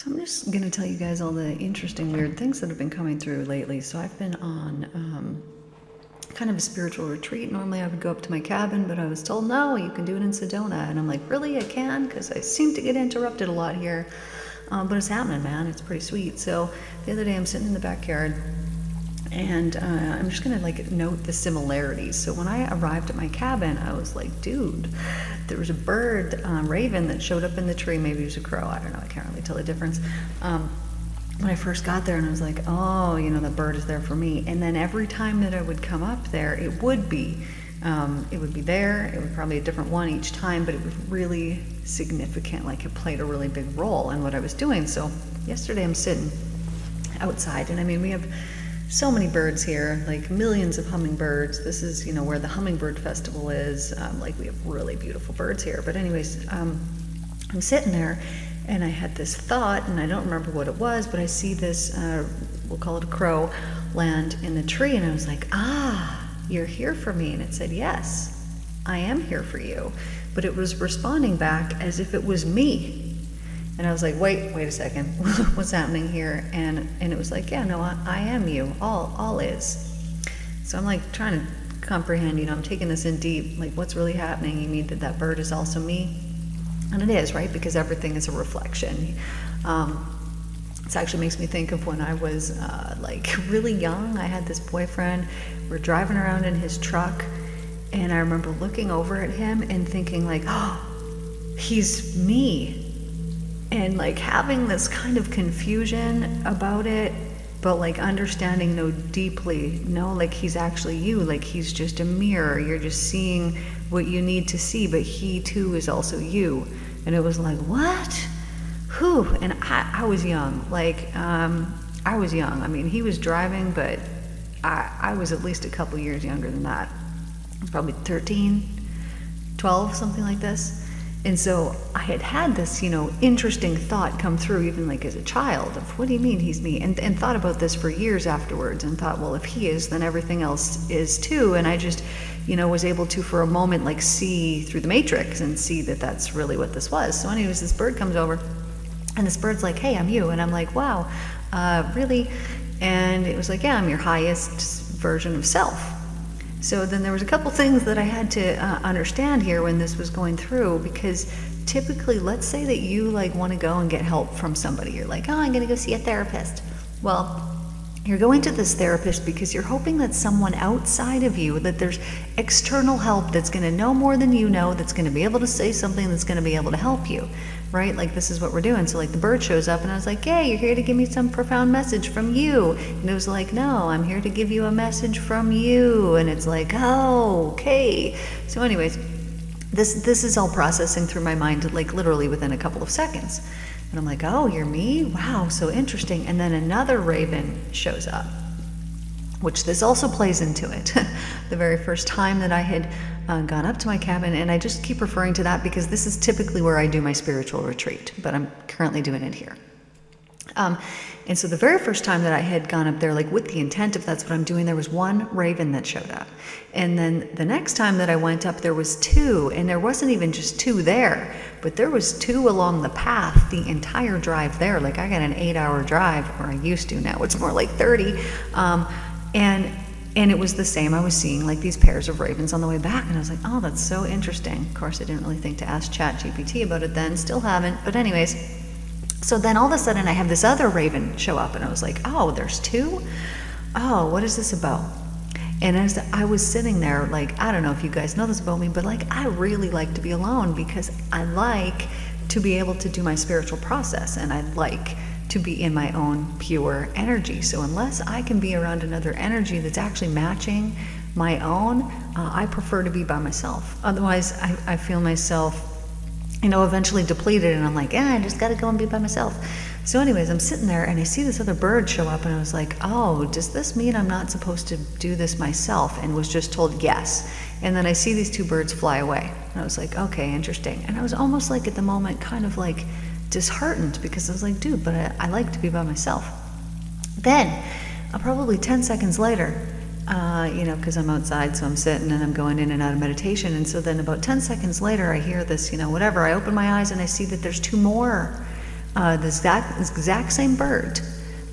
So I'm just going to tell you guys all the interesting, weird things that have been coming through lately. So I've been on kind of a spiritual retreat. Normally I would go up to my cabin, but I was told, no, you can do it in Sedona. And I'm like, really? I can? Because I seem to get interrupted a lot here. But it's happening, man. It's pretty sweet. So the other day I'm sitting in the backyard, and I'm just gonna note the similarities. So when I arrived at my cabin, I was like, dude, there was a bird, raven, that showed up in the tree. Maybe it was a crow, I don't know, I can't really tell the difference. When I first got there, and I was like, oh, the bird is there for me. And then every time that I would come up there, it would be there. It was probably a different one each time, but it was really significant. Like, it played a really big role in what I was doing. So yesterday I'm sitting outside, and we have so many birds here, like millions of hummingbirds. This is, where the hummingbird festival is. We have really beautiful birds here. But anyways, I'm sitting there, and I had this thought, and I don't remember what it was, but I see this, we'll call it a crow, land in the tree, and I was like, you're here for me. And it said, yes, I am here for you. But it was responding back as if it was me. And I was like, wait a second, what's happening here? And it was like, yeah, no, I am you, all is. So I'm like trying to comprehend, I'm taking this in deep, like, what's really happening? You mean that bird is also me? And it is, right? Because everything is a reflection. This actually makes me think of when I was really young. I had this boyfriend. We're driving around in his truck, and I remember looking over at him and thinking like, oh, he's me. And having this kind of confusion about it, but understanding deeply, he's actually you, he's just a mirror. You're just seeing what you need to see, but he too is also you. And it was like, what? Whew. And I was young. I was young. He was driving, but I was at least a couple years younger than that. I was probably 13, 12, something like this. And so I had this, interesting thought come through, even as a child, of what do you mean he's me? And thought about this for years afterwards, and thought, well, if he is, then everything else is too. And I just, was able to, for a moment, see through the matrix and see that that's really what this was. So anyways, this bird comes over, and this bird's like, hey, I'm you. And I'm like, wow, really? And it was like, yeah, I'm your highest version of self. So then there was a couple things that I had to understand here when this was going through, because typically, let's say that you want to go and get help from somebody. You're like, oh, I'm going to go see a therapist. Well, you're going to this therapist because you're hoping that someone outside of you, that there's external help that's going to know more than you know, that's going to be able to say something that's going to be able to help you, right? This is what we're doing. So the bird shows up, and I was like, hey, you're here to give me some profound message from you. And it was like, no, I'm here to give you a message from you. And it's like, oh, okay. So anyways, this is all processing through my mind, literally within a couple of seconds. And I'm like, oh, you're me? Wow, so interesting. And then another raven shows up, which this also plays into it. The very first time that I had gone up to my cabin, and I just keep referring to that because this is typically where I do my spiritual retreat, but I'm currently doing it here. And so the very first time that I had gone up there, with the intent of that's what I'm doing, there was one raven that showed up. And then the next time that I went up, there was two, and there wasn't even just two there, but there was two along the path the entire drive there. I got an 8-hour drive, or I used to, now it's more like 30. And it was the same. I was seeing these pairs of ravens on the way back, and I was like, oh, that's so interesting. Of course, I didn't really think to ask ChatGPT about it then, still haven't, but anyways. So then all of a sudden I have this other raven show up, and I was like, oh, there's two? Oh, what is this about? And as I was sitting there, I don't know if you guys know this about me, but I really like to be alone, because I like to be able to do my spiritual process, and I like to be in my own pure energy. So unless I can be around another energy that's actually matching my own, I prefer to be by myself. Otherwise, I feel myself eventually depleted, and I'm like, I just gotta go and be by myself. So anyways, I'm sitting there, and I see this other bird show up, and I was like, oh, does this mean I'm not supposed to do this myself? And was just told yes. And then I see these two birds fly away, and I was like, okay, interesting. And I was almost at the moment kind of disheartened, because I was like, dude, but I like to be by myself. Then, probably 10 seconds later, because I'm outside, so I'm sitting and I'm going in and out of meditation. And so then about 10 seconds later, I hear this, whatever. I open my eyes and I see that there's two more the exact same bird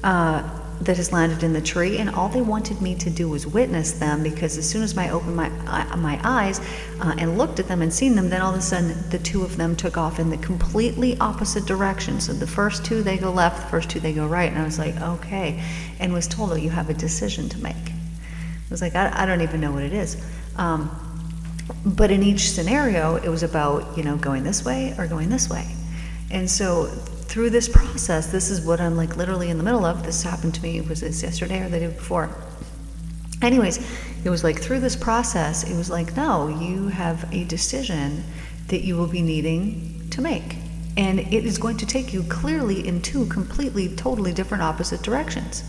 that has landed in the tree, and all they wanted me to do was witness them, because as soon as I opened my eyes and looked at them and seen them, then all of a sudden the two of them took off in the completely opposite direction. So the first two, they go left, the first two, they go right. And I was like, okay, and was told, oh, you have a decision to make. I was like, I don't even know what it is. But in each scenario, it was about, going this way or going this way. And so through this process, this is what I'm like literally in the middle of. This happened to me, was this yesterday or the day before? Anyways, it was like through this process, it was like, no, you have a decision that you will be needing to make. And it is going to take you clearly in two completely, totally different opposite directions.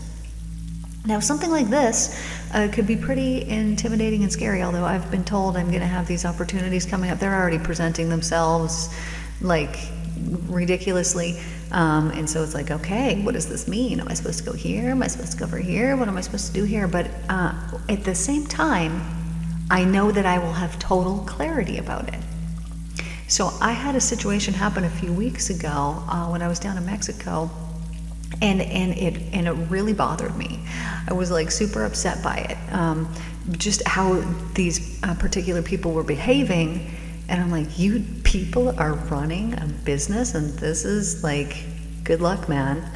Now, something like this could be pretty intimidating and scary, although I've been told I'm going to have these opportunities coming up. They're already presenting themselves like ridiculously. And so it's like, okay, what does this mean? Am I supposed to go here? Am I supposed to go over here? What am I supposed to do here? But at the same time, I know that I will have total clarity about it. So I had a situation happen a few weeks ago when I was down in Mexico. And it really bothered me. I was like super upset by it. Just how these particular people were behaving. And I'm like, you people are running a business, and this is like, good luck, man.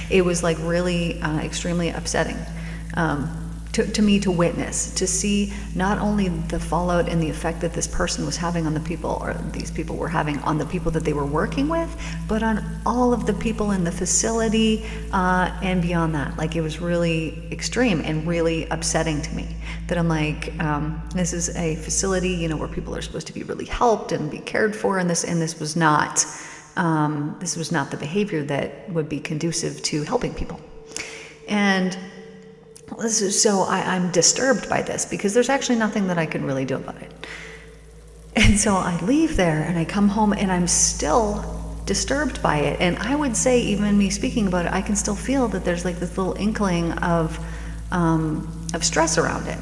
It was like really extremely upsetting to me to witness, to see not only the fallout and the effect that this person was having on the people, or these people were having on the people that they were working with, but on all of the people in the facility and beyond that. Like, it was really extreme and really upsetting to me that I'm like, this is a facility, where people are supposed to be really helped and be cared for, and this was not the behavior that would be conducive to helping people. And so I'm disturbed by this, because there's actually nothing that I can really do about it. And so I leave there and I come home and I'm still disturbed by it. And I would say, even me speaking about it, I can still feel that there's like this little inkling of stress around it.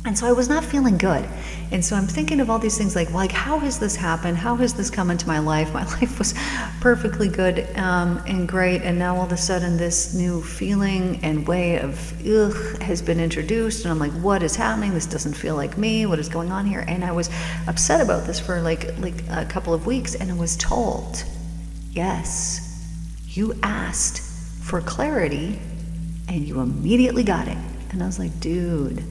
And so I was not feeling good. And so I'm thinking of all these things like, how has this happened? How has this come into my life? My life was perfectly good and great. And now all of a sudden this new feeling and way of has been introduced. And I'm like, what is happening? This doesn't feel like me. What is going on here? And I was upset about this for like a couple of weeks. And I was told, yes, you asked for clarity and you immediately got it. And I was like, dude,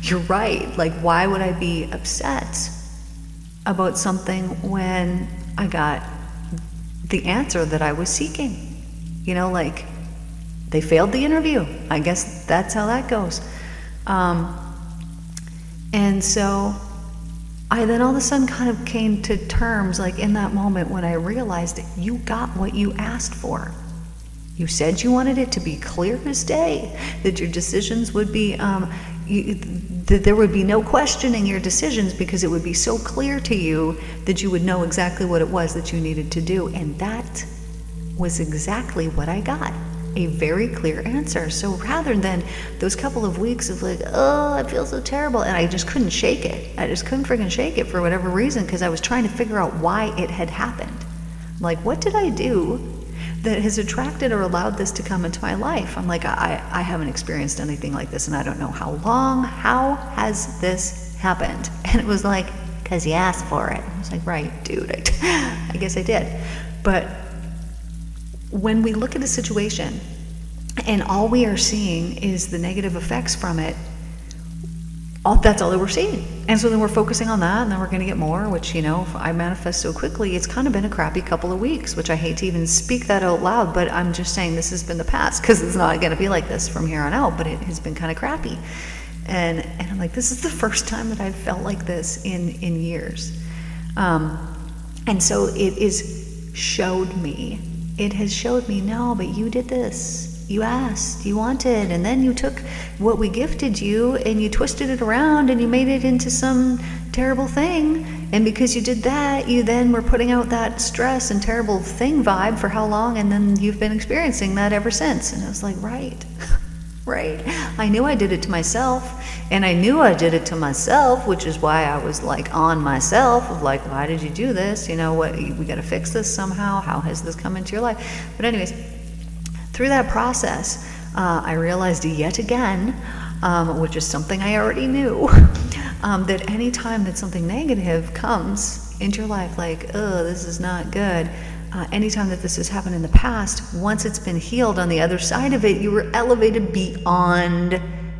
you're right. Like, why would I be upset about something when I got the answer that I was seeking? Like, they failed the interview. I guess that's how that goes. And so I then all of a sudden kind of came to terms, like in that moment when I realized that you got what you asked for. You said you wanted it to be clear as day, that your decisions would be, that there would be no questioning your decisions, because it would be so clear to you that you would know exactly what it was that you needed to do. And that was exactly what I got, a very clear answer. So rather than those couple of weeks of like, oh, I feel so terrible, and I just couldn't shake it. I just couldn't freaking shake it for whatever reason, because I was trying to figure out why it had happened. I'm like, what did I do that has attracted or allowed this to come into my life? I'm like, I haven't experienced anything like this, and I don't know how long. How has this happened? And it was like, because you asked for it. I was like, right, dude, I guess I did. But when we look at a situation and all we are seeing is the negative effects from it, that's all that we're seeing. And so then we're focusing on that, and then we're going to get more, which, if I manifest so quickly, it's kind of been a crappy couple of weeks, which I hate to even speak that out loud, but I'm just saying this has been the past, because it's not going to be like this from here on out, but it has been kind of crappy. And I'm like, this is the first time that I've felt like this in years. And so it has showed me, no, but you did this. You asked, you wanted, and then you took what we gifted you and you twisted it around and you made it into some terrible thing. And because you did that, you then were putting out that stress and terrible thing vibe for how long? And then you've been experiencing that ever since. And I was like, right. right? I knew I did it to myself, and I knew I did it to myself, which is why I was like on myself of like, why did you do this? You know what, we got to fix this somehow. How has this come into your life? But anyways, through that process, I realized yet again, which is something I already knew, that any time that something negative comes into your life, like, oh, this is not good, anytime that this has happened in the past, once it's been healed on the other side of it, you were elevated beyond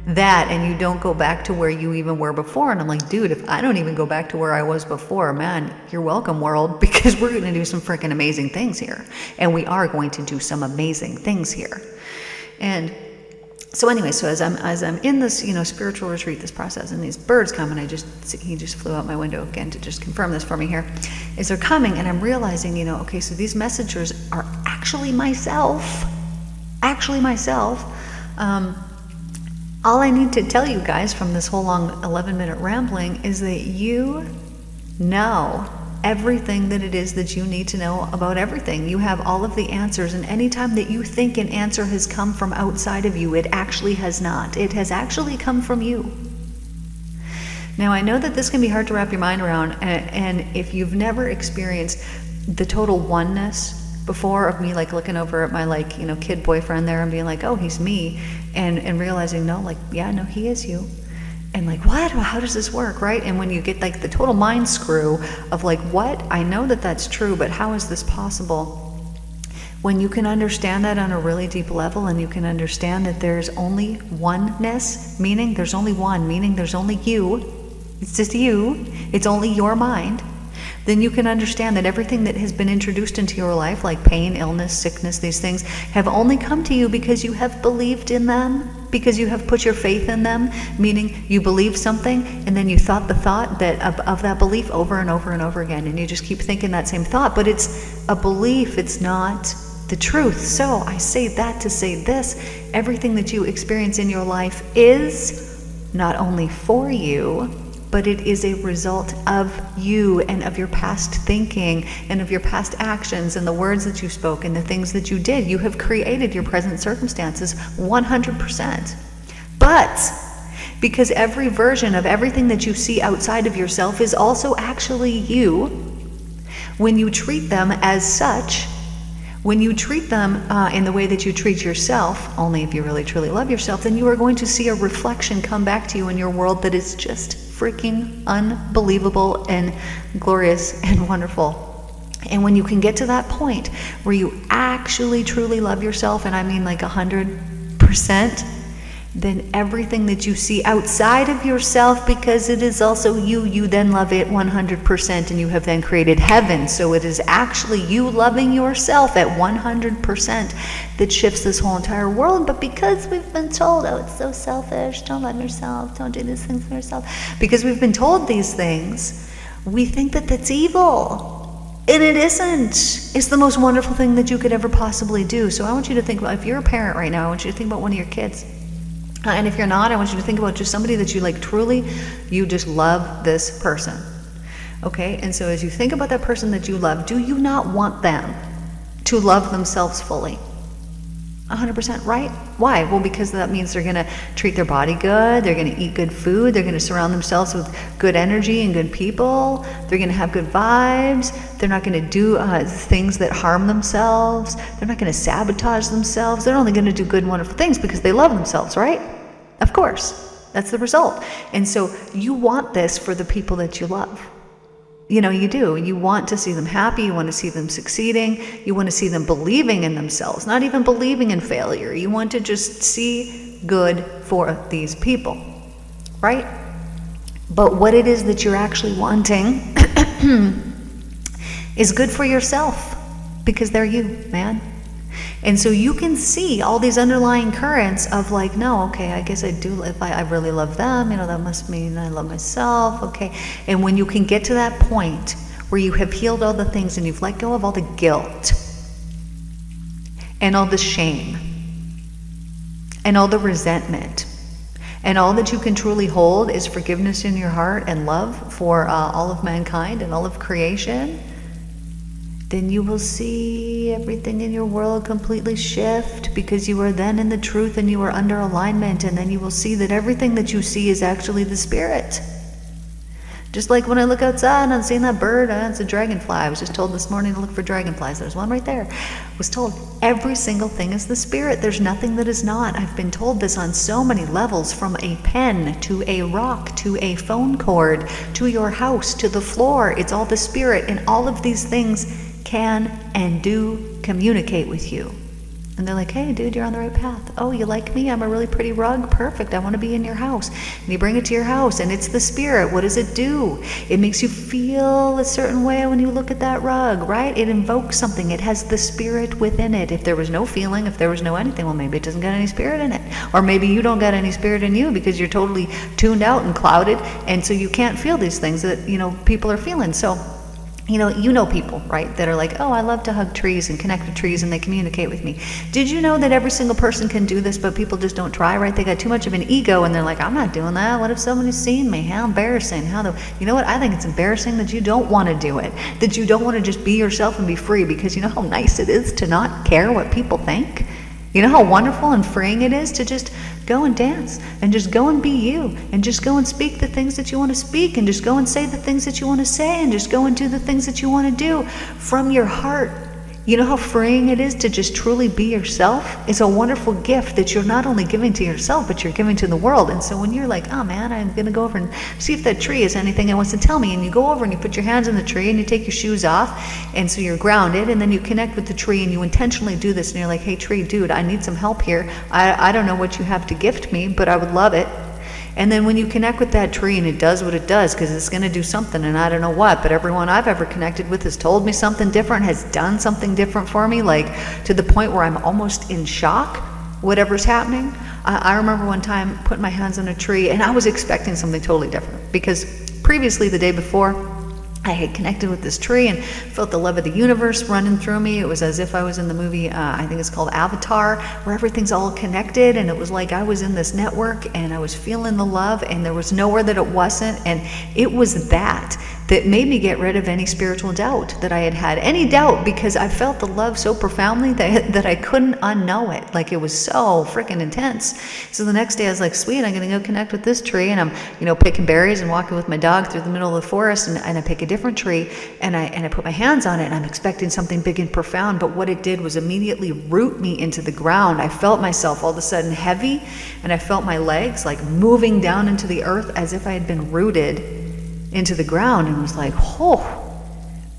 that, and you don't go back to where you even were before. And I'm like, dude, if I don't even go back to where I was before, man, you're welcome, world, because we're going to do some freaking amazing things here. And we are going to do some amazing things here. And so anyway, so as I'm in this, spiritual retreat, this process, and these birds come, and he just flew out my window again to just confirm this for me here, is they're coming, and I'm realizing, okay, so these messengers are actually myself. All I need to tell you guys from this whole long 11-minute rambling is that you know everything that it is that you need to know about everything. You have all of the answers, and anytime that you think an answer has come from outside of you, it actually has not. It has actually come from you. Now, I know that this can be hard to wrap your mind around, and if you've never experienced the total oneness before of me like looking over at my kid boyfriend there and being like, oh, he's me, and realizing, no, he is you. And like, what? How does this work, right? And when you get like the total mind screw of like, what? I know that that's true, but how is this possible? When you can understand that on a really deep level, and you can understand that there's only oneness, meaning there's only one, meaning there's only you, it's just you, it's only your mind, then you can understand that everything that has been introduced into your life, like pain, illness, sickness, these things, have only come to you because you have believed in them, because you have put your faith in them, meaning you believe something, and then you thought the thought of that belief over and over and over again, and you just keep thinking that same thought, but it's a belief, it's not the truth. So I say that to say this: everything that you experience in your life is not only for you, but it is a result of you and of your past thinking and of your past actions and the words that you spoke and the things that you did. You have created your present circumstances 100%. But because every version of everything that you see outside of yourself is also actually you, when you treat them as such, when you treat them in the way that you treat yourself, only if you really truly love yourself, then you are going to see a reflection come back to you in your world that is just freaking unbelievable and glorious and wonderful. And when you can get to that point where you actually truly love yourself, and I mean like 100%, then everything that you see outside of yourself, because it is also you then love it 100%, and you have then created heaven. So it is actually you loving yourself at 100% that shifts this whole entire world. But because we've been told, oh, it's so selfish, don't love yourself, don't do these things for yourself, because we've been told these things, we think that that's evil. And it isn't. It's the most wonderful thing that you could ever possibly do. So I want you to think about, if you're a parent right now, I want you to think about one of your kids. And if you're not, I want you to think about just somebody that you like truly, you just love this person. Okay? And so as you think about that person that you love, do you not want them to love themselves fully? 100%, right? Why? Well, because that means they're going to treat their body good, they're going to eat good food, they're going to surround themselves with good energy and good people, they're going to have good vibes, they're not going to do things that harm themselves, they're not going to sabotage themselves, they're only going to do good and wonderful things because they love themselves, right? Of course, that's the result. And so you want this for the people that you love. You do. You want to see them happy. You want to see them succeeding. You want to see them believing in themselves, not even believing in failure. You want to just see good for these people, right? But what it is that you're actually wanting is good for yourself, because they're you, man. And so you can see all these underlying currents of like, no, okay, I guess I do, if I really love them, that must mean I love myself, okay. And when you can get to that point where you have healed all the things and you've let go of all the guilt and all the shame and all the resentment, and all that you can truly hold is forgiveness in your heart and love for all of mankind and all of creation, then you will see everything in your world completely shift, because you are then in the truth and you are under alignment, and then you will see that everything that you see is actually the spirit. Just like when I look outside and I'm seeing that bird, it's a dragonfly. I was just told this morning to look for dragonflies. There's one right there. I was told every single thing is the spirit. There's nothing that is not. I've been told this on so many levels, from a pen to a rock to a phone cord to your house to the floor. It's all the spirit, and all of these things can and do communicate with you. And they're like, hey, dude, you're on the right path. Oh, you like me? I'm a really pretty rug? Perfect. I want to be in your house. And you bring it to your house, and it's the spirit. What does it do? It makes you feel a certain way when you look at that rug, right? It invokes something. It has the spirit within it. If there was no feeling, if there was no anything, well, maybe it doesn't got any spirit in it. Or maybe you don't got any spirit in you because you're totally tuned out and clouded, and so you can't feel these things that, people are feeling. So, you know people, right, that are like, oh, I love to hug trees and connect with trees and they communicate with me. Did you know that every single person can do this, but people just don't try, right? They got too much of an ego and they're like, I'm not doing that. What if somebody's seen me? How embarrassing. You know what? I think it's embarrassing that you don't want to do it, that you don't want to just be yourself and be free, because you know how nice it is to not care what people think? You know how wonderful and freeing it is to just go and dance and just go and be you, and just go and speak the things that you want to speak, and just go and say the things that you want to say, and just go and do the things that you want to do from your heart. You know how freeing it is to just truly be yourself? It's a wonderful gift that you're not only giving to yourself, but you're giving to the world. And so when you're like, oh man, I'm going to go over and see if that tree has anything it wants to tell me, and you go over and you put your hands on the tree and you take your shoes off, and so you're grounded, and then you connect with the tree and you intentionally do this, and you're like, hey tree, dude, I need some help here. I don't know what you have to gift me, but I would love it. And then when you connect with that tree and it does what it does, because it's going to do something, and I don't know what, but everyone I've ever connected with has told me something different, has done something different for me, like to the point where I'm almost in shock, whatever's happening. I remember one time putting my hands on a tree and I was expecting something totally different, because previously, the day before, I had connected with this tree and felt the love of the universe running through me. It was as if I was in the movie, I think it's called Avatar, where everything's all connected, and it was like I was in this network and I was feeling the love, and there was nowhere that it wasn't. And it was that made me get rid of any spiritual doubt that I had any doubt, because I felt the love so profoundly that I couldn't unknow it. Like, it was so freaking intense. So the next day I was like, sweet, I'm gonna go connect with this tree, and I'm picking berries and walking with my dog through the middle of the forest, and I pick a different tree, and I put my hands on it, and I'm expecting something big and profound, but what it did was immediately root me into the ground. I felt myself all of a sudden heavy, and I felt my legs like moving down into the earth as if I had been rooted into the ground, and was like, oh,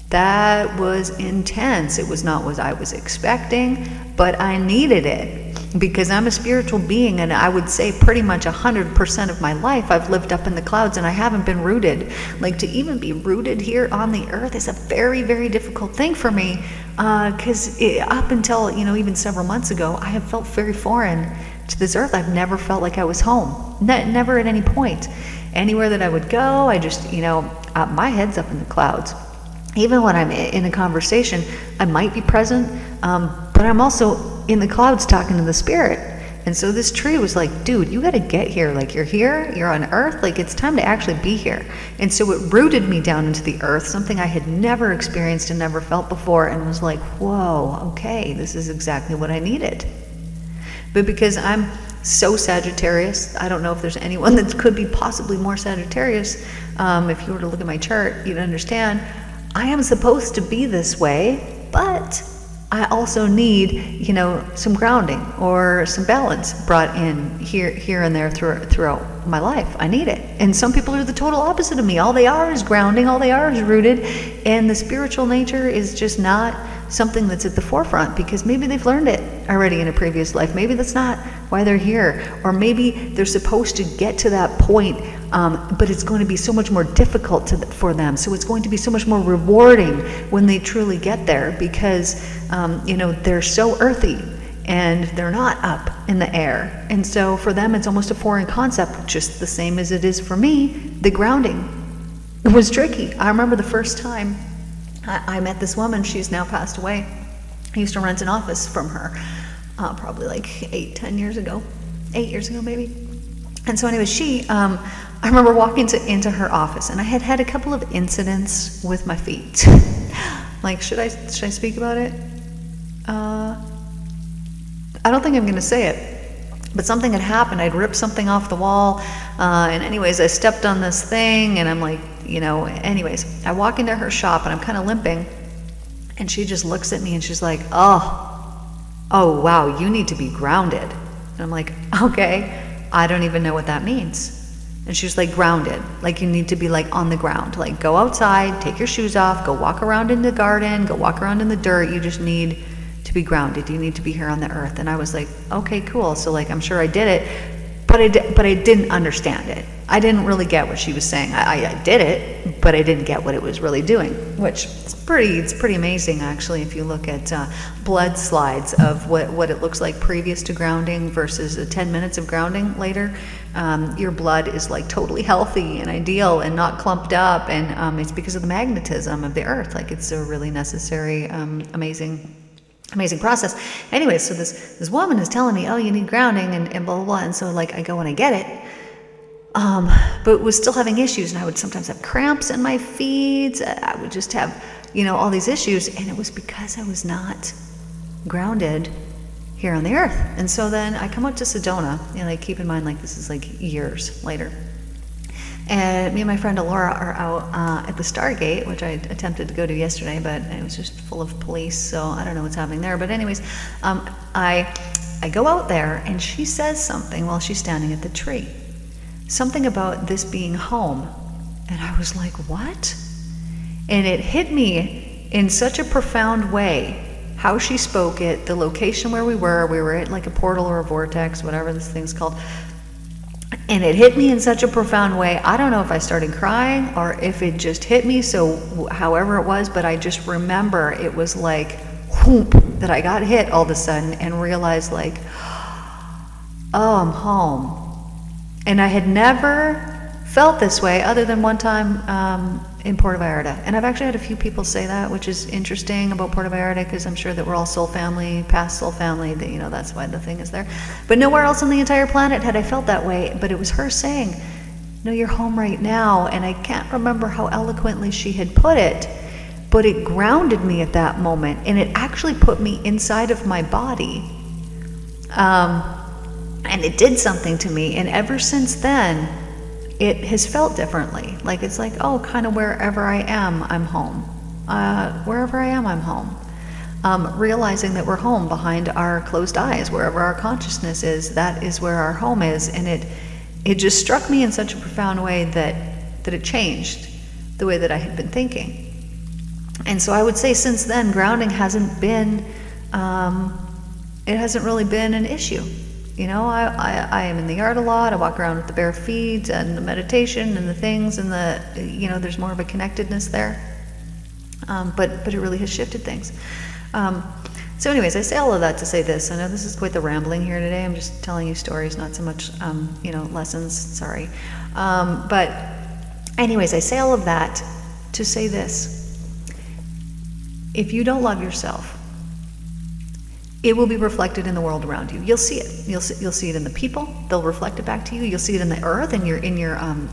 that was intense. It was not what I was expecting, but I needed it, because I'm a spiritual being, and I would say pretty much 100% of my life I've lived up in the clouds, and I haven't been rooted. Like, to even be rooted here on the earth is a very, very difficult thing for me, because up until even several months ago, I have felt very foreign to this earth. I've never felt like I was home, never at any point. Anywhere that I would go, I just, my head's up in the clouds. Even when I'm in a conversation, I might be present, but I'm also in the clouds talking to the spirit. And so this tree was like, dude, you got to get here. Like, you're here, you're on earth, like, it's time to actually be here. And so it rooted me down into the earth, something I had never experienced and never felt before, and was like, whoa, okay, this is exactly what I needed. But because I'm so Sagittarius, I don't know if there's anyone that could be possibly more Sagittarius. If you were to look at my chart, you'd understand I am supposed to be this way, but I also need, some grounding or some balance brought in here and there throughout my life. I need it. And some people are the total opposite of me. All they are is grounding, all they are is rooted, and the spiritual nature is just not something that's at the forefront, because maybe they've learned it already in a previous life. Maybe that's not why they're here, or maybe they're supposed to get to that point, but it's going to be so much more difficult for them. So it's going to be so much more rewarding when they truly get there, because they're so earthy and they're not up in the air. And so for them, it's almost a foreign concept, just the same as it is for me. The grounding, it was tricky. I remember the first time I met this woman. She's now passed away. I used to rent an office from her, probably like 8 years ago maybe. And so anyway, I remember walking into her office, and I had had a couple of incidents with my feet. Like, should I speak about it? I don't think I'm going to say it, but something had happened. I'd ripped something off the wall, and anyways, I stepped on this thing, and I'm like, anyways, I walk into her shop, and I'm kind of limping, and she just looks at me, and she's like, oh, wow, you need to be grounded. And I'm like, okay, I don't even know what that means. And she was like, grounded, like you need to be like on the ground, like go outside, take your shoes off, go walk around in the garden, go walk around in the dirt. You just need to be grounded. You need to be here on the earth. And I was like, okay, cool. So like, I'm sure I did it, but I didn't understand it. I didn't really get what she was saying. I did it, but I didn't get what it was really doing, which it's pretty amazing actually. If you look at blood slides of what it looks like previous to grounding versus 10 minutes of grounding later, your blood is like totally healthy and ideal and not clumped up, and it's because of the magnetism of the earth. Like it's a really necessary, amazing process. Anyway, so this woman is telling me, oh, you need grounding and blah, blah, blah. And so like I go and I get it, but was still having issues, and I would sometimes have cramps in my feet. I would just have, all these issues, and it was because I was not grounded here on the earth. And so then I come up to Sedona, like keep in mind, like this is like years later. And me and my friend Alora are out at the Stargate, which I attempted to go to yesterday, but it was just full of police, so I don't know what's happening there. But anyways, I go out there, and she says something while she's standing at the tree. Something about this being home. And I was like, what? And it hit me in such a profound way, how she spoke it, the location where we were at like a portal or a vortex, whatever this thing's called. And it hit me in such a profound way. I don't know if I started crying or if it just hit me, so however it was, but I just remember it was like, whoop, that I got hit all of a sudden and realized like, oh, I'm home. And I had never felt this way other than one time in Puerto Vallarta. And I've actually had a few people say that, which is interesting about Puerto Vallarta, because I'm sure that we're all soul family, past soul family, that, that's why the thing is there. But nowhere else on the entire planet had I felt that way. But it was her saying, no, you're home right now. And I can't remember how eloquently she had put it, but it grounded me at that moment. And it actually put me inside of my body. And it did something to me. And ever since then, it has felt differently. Like it's like, oh, kind of wherever I am, I'm home. Wherever I am, I'm home. Realizing that we're home behind our closed eyes, wherever our consciousness is, that is where our home is. And it just struck me in such a profound way that it changed the way that I had been thinking. And so I would say since then, grounding hasn't been, it hasn't really been an issue. I am in the yard a lot. I walk around with the bare feet and the meditation and the things and there's more of a connectedness there. But it really has shifted things. So anyways, I say all of that to say this. I know this is quite the rambling here today. I'm just telling you stories, not so much, lessons. Sorry. But anyways, I say all of that to say this. If you don't love yourself, it will be reflected in the world around you. You'll see it. You'll see it in the people. They'll reflect it back to you. You'll see it in the earth, in your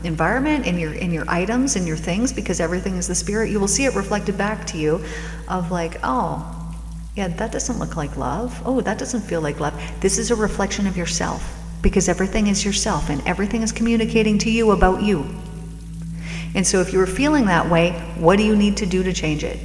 environment, in your items, in your things, because everything is the spirit. You will see it reflected back to you, of like, oh, yeah, that doesn't look like love. Oh, that doesn't feel like love. This is a reflection of yourself, because everything is yourself, and everything is communicating to you about you. And so, if you were feeling that way, what do you need to do to change it?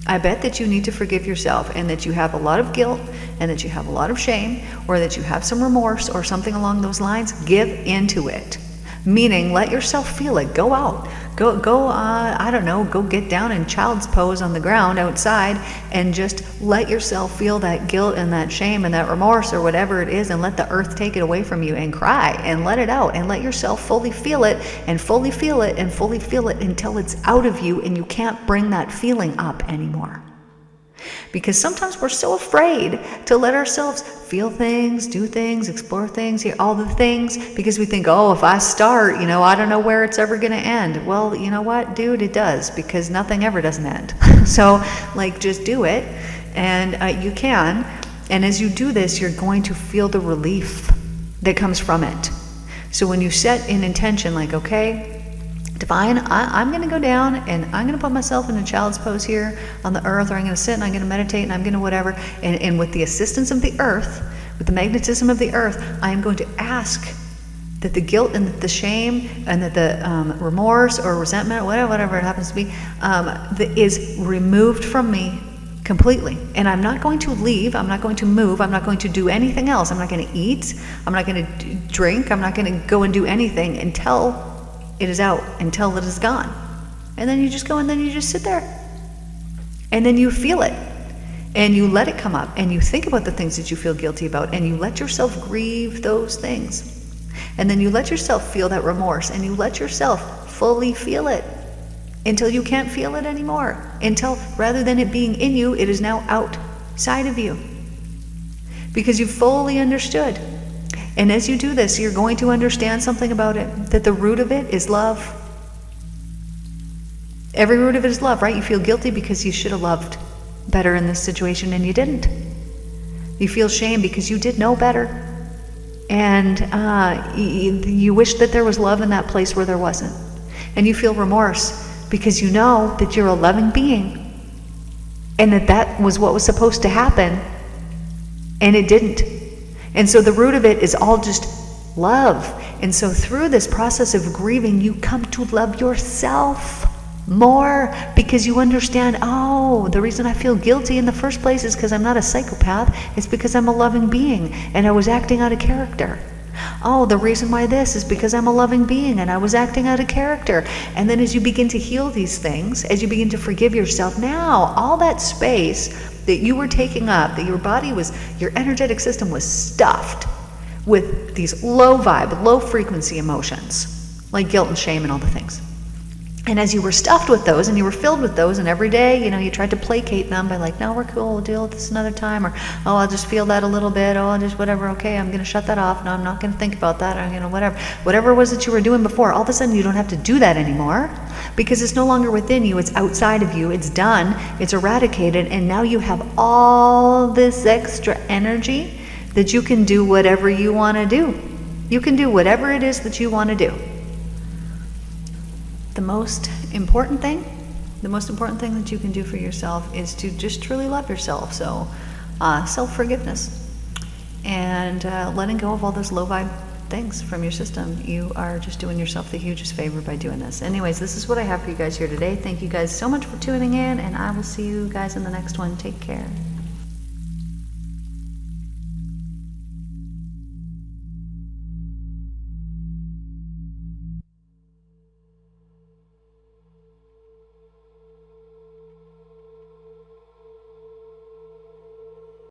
I bet that you need to forgive yourself, and that you have a lot of guilt, and that you have a lot of shame, or that you have some remorse or something along those lines. Give into it. Meaning, let yourself feel it. Go out. Go get down in child's pose on the ground outside and just let yourself feel that guilt and that shame and that remorse or whatever it is, and let the earth take it away from you, and cry and let it out, and let yourself fully feel it and fully feel it and fully feel it until it's out of you and you can't bring that feeling up anymore. Because sometimes we're so afraid to let ourselves feel things, do things, explore things, hear all the things, because we think, oh, if I start, I don't know where it's ever going to end. Well, you know what, dude, it does, because nothing ever doesn't end. So, just do it, and you can. And as you do this, you're going to feel the relief that comes from it. So when you set an intention, like, okay, Divine, I'm going to go down and I'm going to put myself in a child's pose here on the earth, or I'm going to sit and I'm going to meditate and I'm going to whatever. And with the assistance of the earth, with the magnetism of the earth, I am going to ask that the guilt and the shame and that the remorse or resentment, whatever it happens to be, is removed from me completely. And I'm not going to leave, I'm not going to move, I'm not going to do anything else. I'm not going to eat, I'm not going to drink, I'm not going to go and do anything until it is out, until it is gone. And then you just go and then you just sit there. And then you feel it. And you let it come up. And you think about the things that you feel guilty about. And you let yourself grieve those things. And then you let yourself feel that remorse. And you let yourself fully feel it. Until you can't feel it anymore. Until, rather than it being in you, it is now outside of you. Because you fully understood. And as you do this, you're going to understand something about it, that the root of it is love. Every root of it is love, right? You feel guilty because you should have loved better in this situation and you didn't. You feel shame because you did know better. And you wish that there was love in that place where there wasn't. And you feel remorse because you know that you're a loving being and that was what was supposed to happen and it didn't. And so the root of it is all just love. And so through this process of grieving, you come to love yourself more because you understand, oh, the reason I feel guilty in the first place is because I'm not a psychopath. It's because I'm a loving being and I was acting out of character. Oh, the reason why this is because I'm a loving being and I was acting out of character. And then as you begin to heal these things, as you begin to forgive yourself, now all that space that you were taking up, that your body was, your energetic system was stuffed with these low vibe, low frequency emotions, like guilt and shame and all the things. And as you were stuffed with those and you were filled with those, and every day, you tried to placate them by like, no, we're cool, we'll deal with this another time, or, oh, I'll just feel that a little bit, oh, I'll just whatever, okay, I'm going to shut that off, no, I'm not going to think about that, I'm going to whatever it was that you were doing before, all of a sudden you don't have to do that anymore, because it's no longer within you, it's outside of you, it's done, it's eradicated, and now you have all this extra energy that you can do whatever you want to do. You can do whatever it is that you want to do. The most important thing that you can do for yourself is to just truly love yourself. So self-forgiveness and letting go of all those low vibe things from your system. You are just doing yourself the hugest favor by doing this. Anyways, this is what I have for you guys here today. Thank you guys so much for tuning in, and I will see you guys in the next one. Take care.